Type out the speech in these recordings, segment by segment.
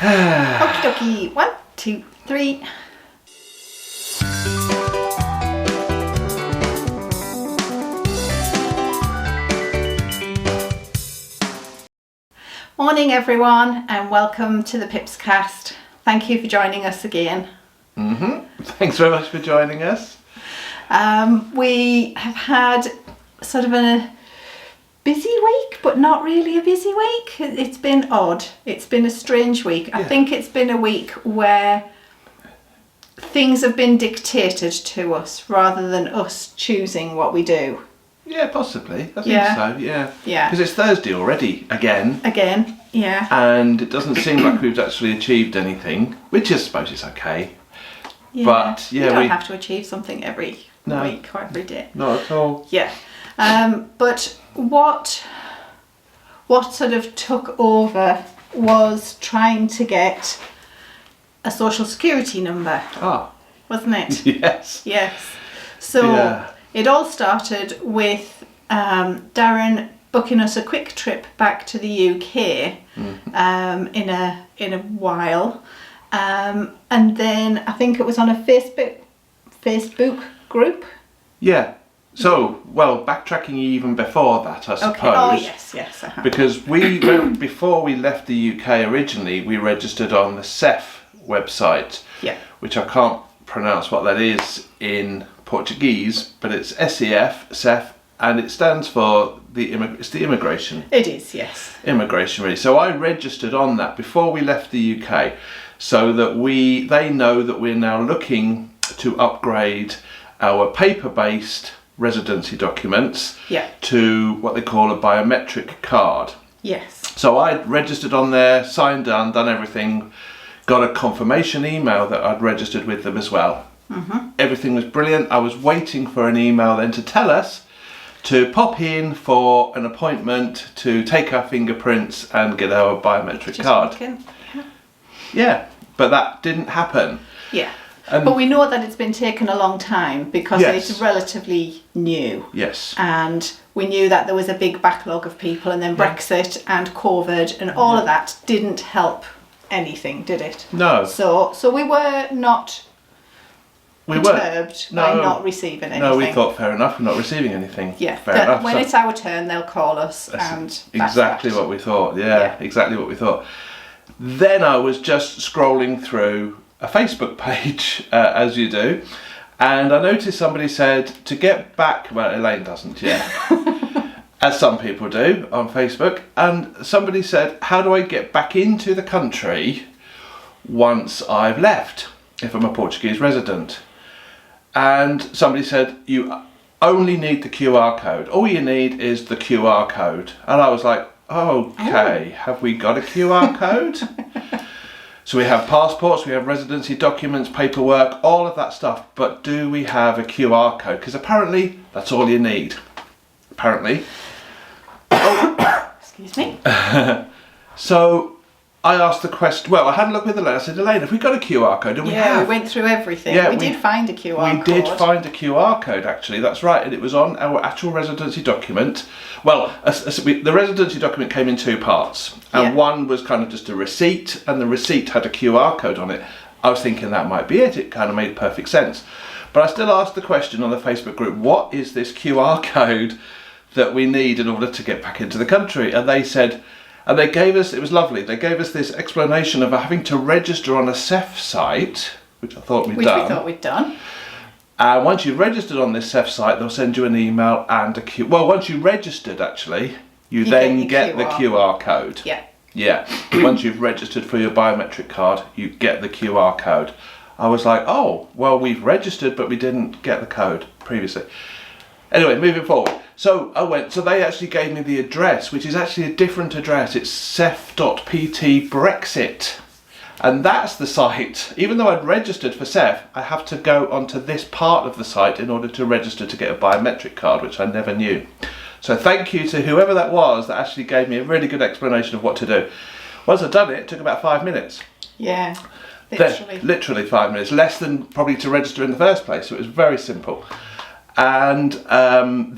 Okie dokie. 1, 2, 3. Morning everyone, and welcome to the PiPsCast. Thank you for joining us again. Thanks very much for joining us. We have had sort of a busy week, but not really a busy week. It's been odd. It's been a strange week. I think it's been a week where things have been dictated to us rather than us choosing what we do. Yeah, possibly. I think so, yeah. Yeah. Because it's Thursday already, again. Yeah. And it doesn't seem like we've actually achieved anything, which I suppose is okay. Yeah. But, yeah, we don't have to achieve something every week or every day. Not at all. Yeah. But what sort of took over was trying to get a social security number. Ah. Wasn't it? Yes. Yes. So it all started with Darren booking us a quick trip back to the UK in a while. And then I think it was on a Facebook group. Yeah. So, well, backtracking even before that, I suppose. Okay. Oh, yes. Because before we left the UK originally, we registered on the CEF website. Yeah. Which I can't pronounce what that is in Portuguese, but it's CEF, and it stands for it's the immigration. It is, yes. Immigration, really. So I registered on that before we left the UK, so that they know that we're now looking to upgrade our paper-based residency documents to what they call a biometric card. Yes. So I registered on there, signed on, done everything, got a confirmation email that I'd registered with them as well. Everything was brilliant. I was waiting for an email then to tell us to pop in for an appointment to take our fingerprints and get our biometric card. Yeah, but that didn't happen. Yeah. But we know that it's been taken a long time because it's relatively new. Yes. And we knew that there was a big backlog of people, and then Brexit and COVID and all of that didn't help anything, did it? No. So we were not perturbed by not receiving anything. No, we thought fair enough, we're not receiving anything. Yeah. Fair enough. When it's our turn, they'll call us, and that's exactly what we thought. Yeah, exactly what we thought. Then I was just scrolling through a Facebook page, as you do, and I noticed somebody said to get back. Well, Elaine doesn't, as some people do on Facebook, and somebody said, how do I get back into the country once I've left, if I'm a Portuguese resident? And somebody said, you only need the QR code. All you need is the QR code. And I was like, okay, have we got a QR code? So we have passports, we have residency documents, paperwork, all of that stuff, but do we have a QR code? Because apparently that's all you need. Apparently. Excuse me. So I asked the question, well, I had a look with Elaine. I said, Elaine, have we got a QR code? And we have. We went through everything. We did find a QR code. We did find a QR code, actually, that's right. And it was on our actual residency document. Well, the residency document came in two parts. And one was kind of just a receipt, and the receipt had a QR code on it. I was thinking that might be it. It kind of made perfect sense. But I still asked the question on the Facebook group, what is this QR code that we need in order to get back into the country? And they said, and they gave us, it was lovely, they gave us this explanation of having to register on a CEF site, which I thought we'd done. Which we thought we'd done. And once you've registered on this CEF site, they'll send you an email and well, once you registered, actually, you then get the QR code. Yeah. Yeah. Once you've registered for your biometric card, you get the QR code. I was like, oh, well, we've registered, but we didn't get the code previously. Anyway, moving forward. So they actually gave me the address, which is actually a different address. It's cef.pt Brexit. And that's the site. Even though I'd registered for CEF, I have to go onto this part of the site in order to register to get a biometric card, which I never knew. So thank you to whoever that was that actually gave me a really good explanation of what to do. Once I'd done it took about 5 minutes. Yeah, literally. Literally 5 minutes, less than probably to register in the first place. So it was very simple. And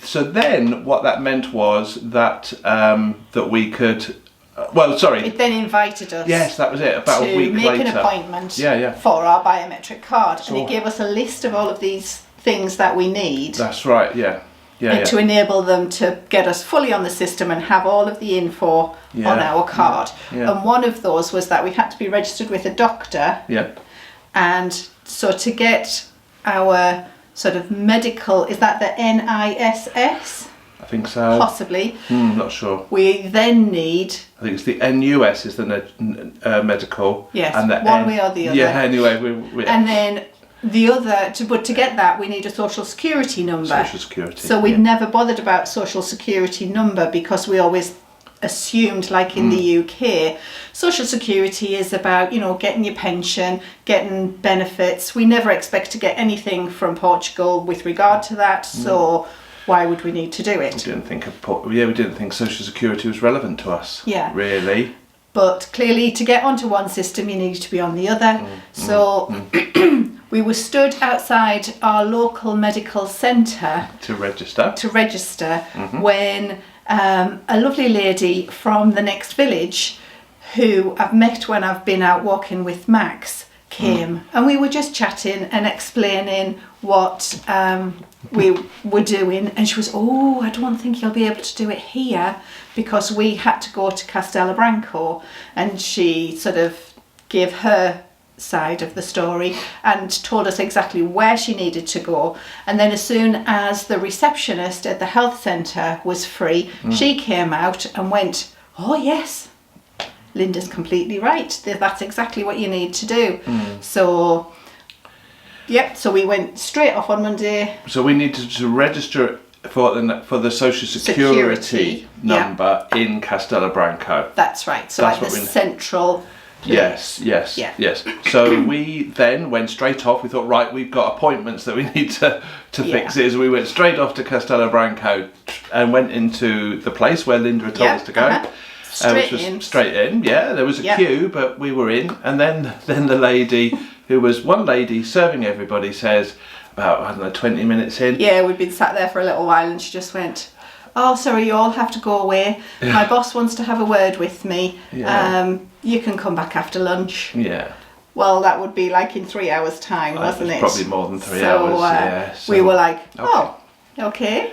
so then what that meant was that that we could well, sorry. It then invited us. Yes, that was it. About a week make later. an appointment. Yeah. For our biometric card, So, and it gave us a list of all of these things that we need. That's right. Yeah. And to enable them to get us fully on the system and have all of the info on our card. Yeah. And one of those was that we had to be registered with a doctor. Yeah. And so to get our sort of medical, is that the NISS? I think so. Possibly. Not sure. We then need... I think it's the NUS is the medical. Yes, and the one way or the other. Yeah, anyway. We And then the other, to get that, we need a social security number. Social security. So we've never bothered about social security number because we always assumed, like in the UK, social security is about, getting your pension, getting benefits. We never expect to get anything from Portugal with regard to that. So why would we need to do it? We didn't think social security was relevant to us. Yeah. Really. But clearly, to get onto one system, you need to be on the other. We were stood outside our local medical centre to register. When a lovely lady from the next village, who I've met when I've been out walking with Max, came, and we were just chatting and explaining what we were doing, and she was, I don't think you'll be able to do it here because we had to go to Castelo, and she sort of gave her side of the story and told us exactly where she needed to go. And then as soon as the receptionist at the health centre was free, she came out and went, oh yes, Linda's completely right, that's exactly what you need to do. So we went straight off on Monday. So we needed to register for the social security number in Castelo. That's right. So that's the central place. Yes. So we then went straight off. We thought, right, we've got appointments that we need to fix it. So we went straight off to Castelo and went into the place where Linda had told us to go. Straight in. Yeah. There was a queue, but we were in. And then the lady, who was one lady serving everybody, says, about 20 minutes in. Yeah, we'd been sat there for a little while, and she just went, oh, sorry, you all have to go away. My boss wants to have a word with me. You can come back after lunch. Yeah. Well, that would be like in 3 hours' time, wasn't it? Probably more than 3 hours. So we were like, okay.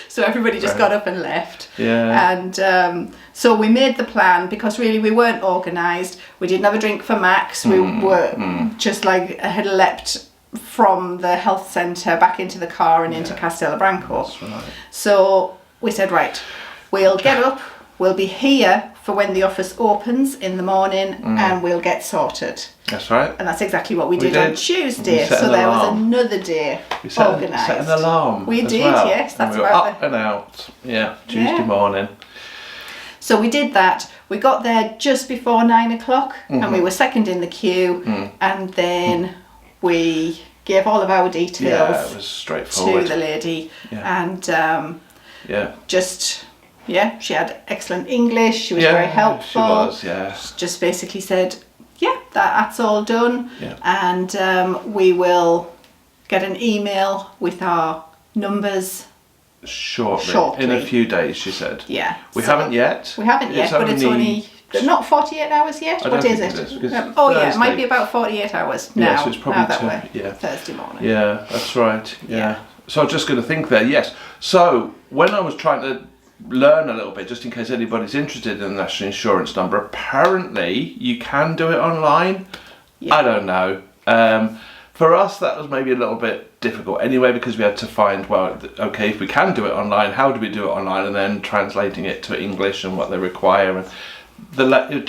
So everybody just got up and left. Yeah. And so we made the plan because really we weren't organised. We didn't have a drink for Max. We were just like had leapt from the health centre back into the car and into Castelo. That's right. So we said, right, we'll get up, we'll be here for when the office opens in the morning, and we'll get sorted. That's right. And that's exactly what we did on Tuesday. So there was another day organised. Set an alarm. We did, well. yes. That's and we were up and out. Yeah, Tuesday morning. So we did that. We got there just before 9 o'clock, and we were second in the queue, and then we gave all of our details it was straightforward to the lady, and she had excellent English. She was very helpful. She was, She just basically said, that's all done, and we will get an email with our numbers shortly. In a few days, she said. Yeah. We haven't yet, but it's only not 48 hours yet. What is it? It might be about 48 hours now. Yeah, so it's probably Thursday morning. Yeah, that's right. Yeah. So I was just going to think there. Yes. So when I was trying to learn a little bit, just in case anybody's interested in the national insurance number, apparently you can do it online. I don't know. For us, that was maybe a little bit difficult anyway, because we had to find, if we can do it online, how do we do it online, and then translating it to English and what they require. And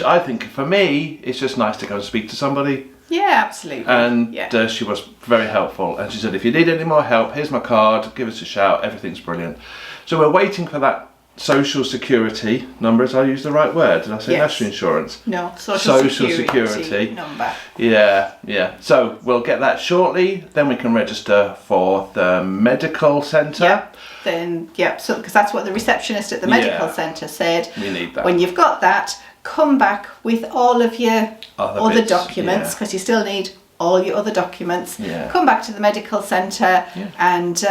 I think for me, it's just nice to go and speak to somebody. Yeah, absolutely. And she was very helpful. And she said, if you need any more help, here's my card, give us a shout, everything's brilliant. So we're waiting for that social security number. Is I use the right word? Did I say national insurance? No, social security number. Yeah. So we'll get that shortly. Then we can register for the medical centre. Yeah. Then so because that's what the receptionist at the medical centre said. We need that. When you've got that, come back with all of your other documents, because you still need all your other documents. Come back to the medical centre, and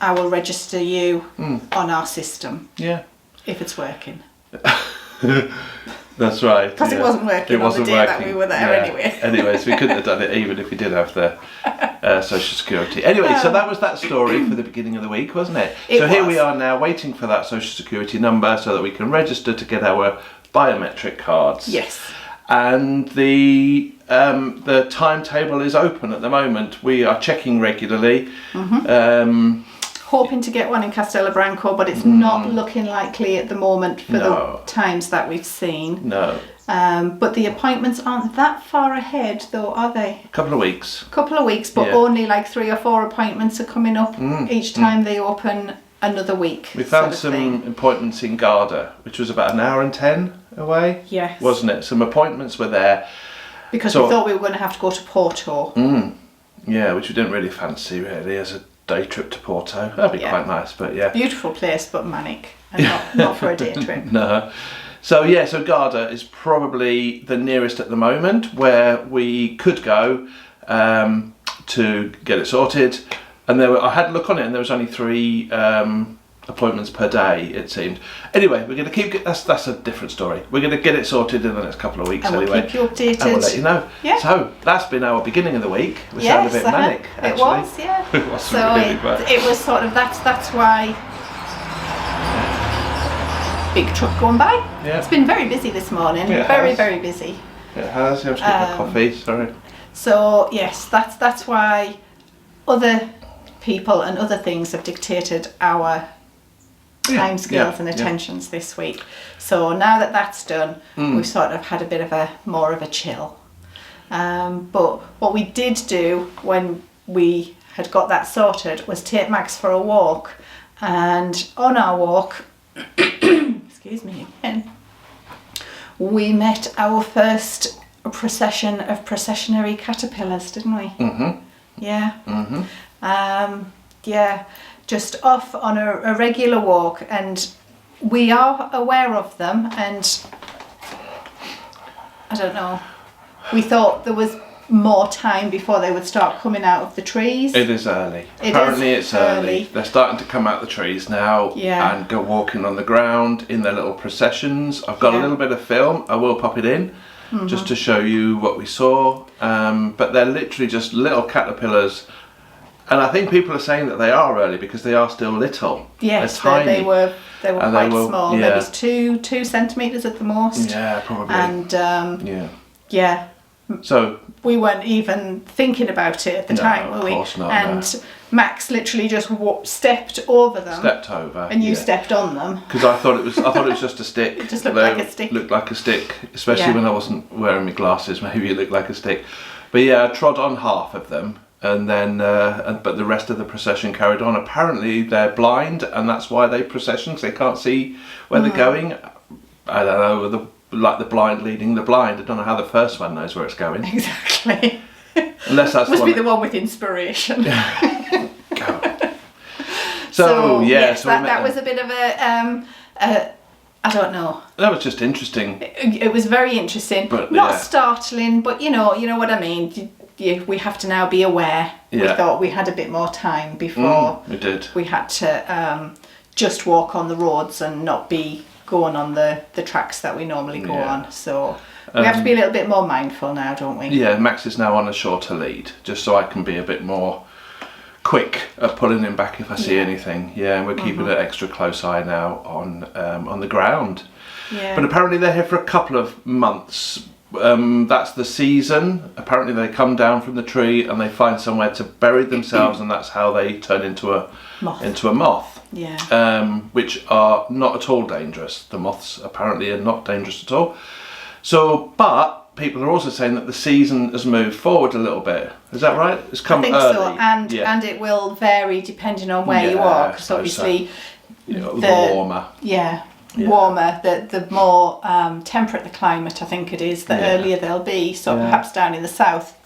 I will register you on our system. Yeah. If it's working. That's right. Because it wasn't working on the day that we were there anyway. Anyway, so we couldn't have done it even if we did have the Social Security. Anyway, so that was that story for the beginning of the week, wasn't it? So here we are now waiting for that Social Security number so that we can register to get our biometric cards. Yes. And the timetable is open at the moment. We are checking regularly. Hoping to get one in Castelo Branco, but it's not looking likely at the moment for the times that we've seen. No. But the appointments aren't that far ahead, though, are they? A couple of weeks. But only like 3 or 4 appointments are coming up each time they open another week. We found some appointments in Garda, which was about 1 hour and 10 away. Yes. Wasn't it? Some appointments were there. Because we thought we were going to have to go to Porto. Yeah, which we didn't really fancy, really, as a day trip to Porto. That'd be quite nice, but yeah. Beautiful place, but manic, and not for a day trip. No. So Garda is probably the nearest at the moment where we could go to get it sorted. And I had a look on it, and there was only 3 appointments per day, it seemed. Anyway, we're going to keep that's a different story. We're going to get it sorted in the next couple of weeks, and we'll keep you updated. And we'll let you know. Yeah. So that's been our beginning of the week. We sound a bit manic, actually. It was, yeah. It was really, it was sort of that's why. Big truck going by. Yeah. It's been very busy this morning. Very busy. It has. I was getting my coffee. Sorry. So yes, that's why other people and other things have dictated our timescales and attentions this week. So now that that's done, we've sort of had a bit of more of a chill. But what we did do when we had got that sorted was take Max for a walk, and on our walk, excuse me again, we met our first procession of processionary caterpillars, didn't we? Yeah. Just off on a regular walk, and we are aware of them, and I don't know, we thought there was more time before they would start coming out of the trees. It is early. Apparently it's early. They're starting to come out the trees now and go walking on the ground in their little processions. I've got a little bit of film, I will pop it in just to show you what we saw, but they're literally just little caterpillars. And I think people are saying that they are early because they are still little. Yes, they're tiny. They were quite small. Maybe it's 2 centimetres at the most. Yeah, probably. And so we weren't even thinking about it at the time, were we? Of course not. And Max literally just stepped over them. Stepped over. And you stepped on them. Because I thought it was just a stick. It just looked like a stick. Looked like a stick, especially when I wasn't wearing my glasses. Maybe it looked like a stick. But yeah, I trod on half of them. And then, but the rest of the procession carried on. Apparently they're blind, and that's why they procession, because they can't see where they're going. I don't know, like the blind leading the blind. I don't know how the first one knows where it's going. Exactly. Unless that's must be the one with inspiration. So that was a bit of a I don't know. That was just interesting. It was very interesting, but not startling. But you know what I mean. We have to now be aware. We thought we had a bit more time before we had to just walk on the roads and not be going on the tracks that we normally go on. So we have to be a little bit more mindful now, don't we? Yeah, Max is now on a shorter lead, just so I can be a bit more quick at pulling him back if I see anything. Yeah, and we're keeping an extra close eye now on the ground. Yeah. But apparently they're here for a couple of months. That's the season. Apparently they come down from the tree and they find somewhere to bury themselves, and that's how they turn into a moth. Yeah. Which are not at all dangerous. The moths apparently are not dangerous at all. So, but people are also saying that the season has moved forward a little bit. Is that right? It's come early. I think so, and it will vary depending on where you are, because obviously the warmer. Warmer, the more temperate the climate, I think it is, the earlier they'll be. So perhaps down in the south,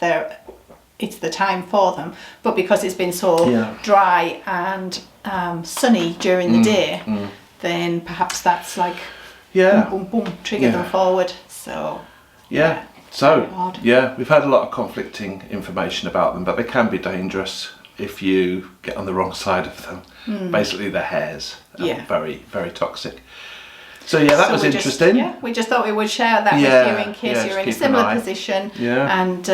it's the time for them. But because it's been so dry and sunny during the day, then perhaps that's like boom, boom, boom, trigger them forward. So we've had a lot of conflicting information about them, but they can be dangerous if you get on the wrong side of them. Basically, the hairs are very, very toxic. So yeah, that was we interesting. We just thought we would share that with you in case you're in a similar position. Yeah. And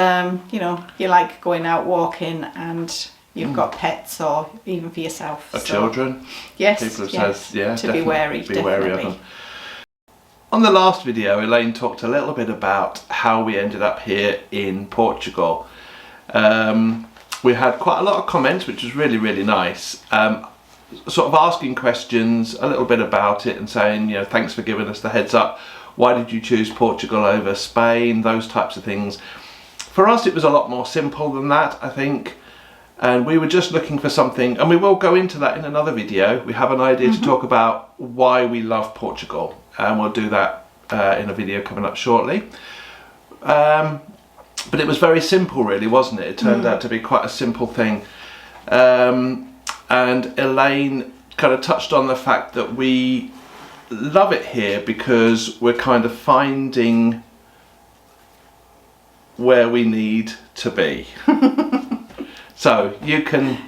you know, you like going out walking and you've got pets, or even for yourself. Or children. Yes. People have said, to be wary. Be wary of them. On the last video, Elaine talked a little bit about how we ended up here in Portugal. We had quite a lot of comments, which was really, really nice. Sort of asking questions a little bit about it and saying, you know, thanks for giving us the heads up. Why did you choose Portugal over Spain? Those types of things. For us, it was a lot more simple than that, I think. And we were just looking for something, and we will go into that in another video. We have an idea to talk about why we love Portugal, and we'll do that in a video coming up shortly. But it was very simple, really, wasn't it? It turned out to be quite a simple thing. And Elaine kind of touched on the fact that we love it here because we're kind of finding where we need to be. So you can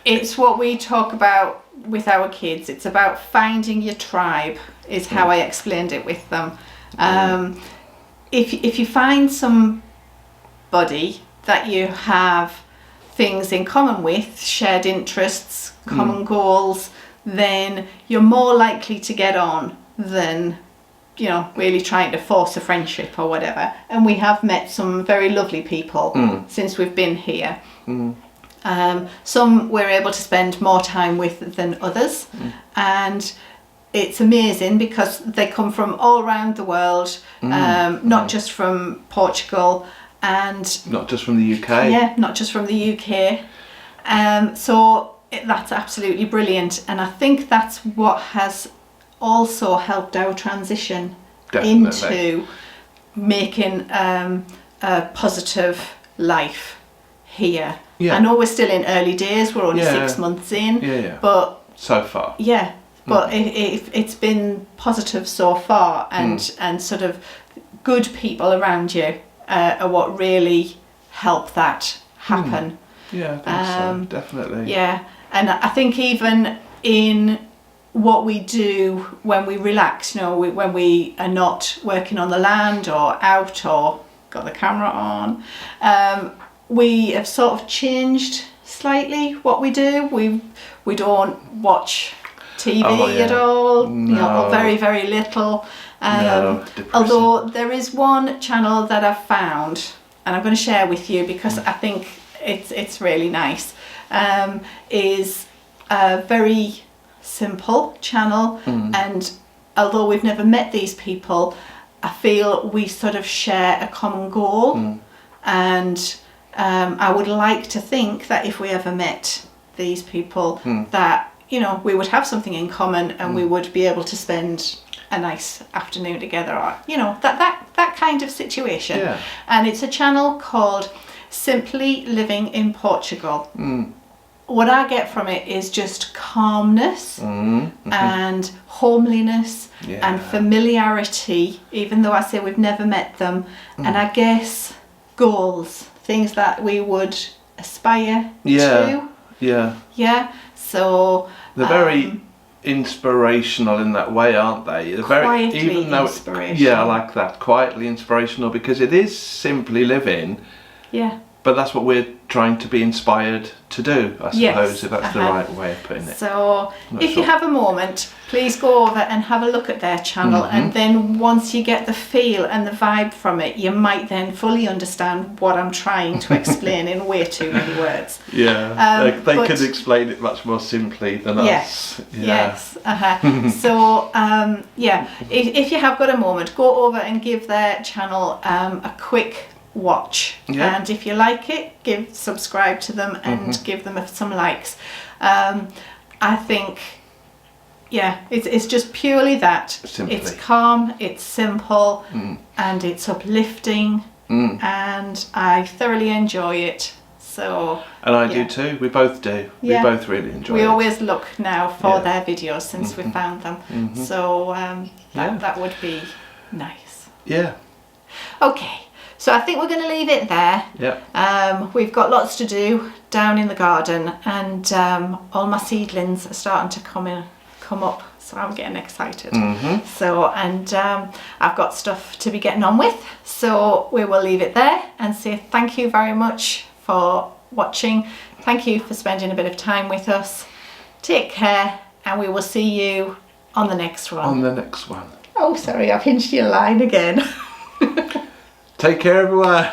it's what we talk about with our kids. It's about finding your tribe, is how I explained it with them. If you find somebody that you have things in common with, shared interests, common goals, then you're more likely to get on than, you know, really trying to force a friendship or whatever. And we have met some very lovely people since we've been here. Some we're able to spend more time with than others, and it's amazing because they come from all around the world, not just from Portugal, and not just from the UK. Yeah, not just from the UK. So that's absolutely brilliant, and I think that's what has also helped our transition into making a positive life here. I know we're still in early days, we're only 6 months in, but so far but it's been positive so far, and sort of good people around you are what really help that happen. Yeah, I think so, definitely. Yeah, and I think even in what we do when we relax, you know, when we are not working on the land or out or got the camera on, we have sort of changed slightly what we do. We don't watch TV at all, you know, or very, very little. Although there is one channel that I've found, and I'm going to share with you because I think it's really nice, is a very simple channel, and although we've never met these people, I feel we sort of share a common goal, and I would like to think that if we ever met these people, that, you know, we would have something in common, and we would be able to spend a nice afternoon together, or, you know, that kind of situation. And it's a channel called Simply Living in Portugal. What I get from it is just calmness and homeliness and familiarity, even though I say we've never met them, and I guess goals, things that we would aspire to. So they're very inspirational in that way, aren't they? They're quietly very, even though inspirational. I like that, quietly inspirational, because it is simply living. But that's what we're trying to be inspired to do, I suppose, if that's the right way of putting it. So if you have a moment, please go over and have a look at their channel, and then once you get the feel and the vibe from it, you might then fully understand what I'm trying to explain in way too many words. They could explain it much more simply than us. So if you have got a moment, go over and give their channel a quick watch, and if you like it, subscribe to them and give them some likes. I think it's just purely that. Simply. It's calm, it's simple, and it's uplifting, and I thoroughly enjoy it. So, and I do too. We both do. We both really enjoy it. We always look now for their videos since we found them. So that would be nice. Okay. So I think we're going to leave it there. We've got lots to do down in the garden, and all my seedlings are starting to come up. So I'm getting excited. So, and I've got stuff to be getting on with. So we will leave it there and say thank you very much for watching. Thank you for spending a bit of time with us. Take care, and we will see you on the next one. On the next one. Oh, sorry, I've hinged your line again. Take care, everyone.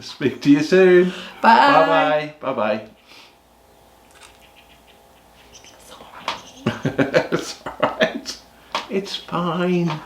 Speak to you soon. Bye. Bye-bye. Bye-bye. It's alright. It's fine.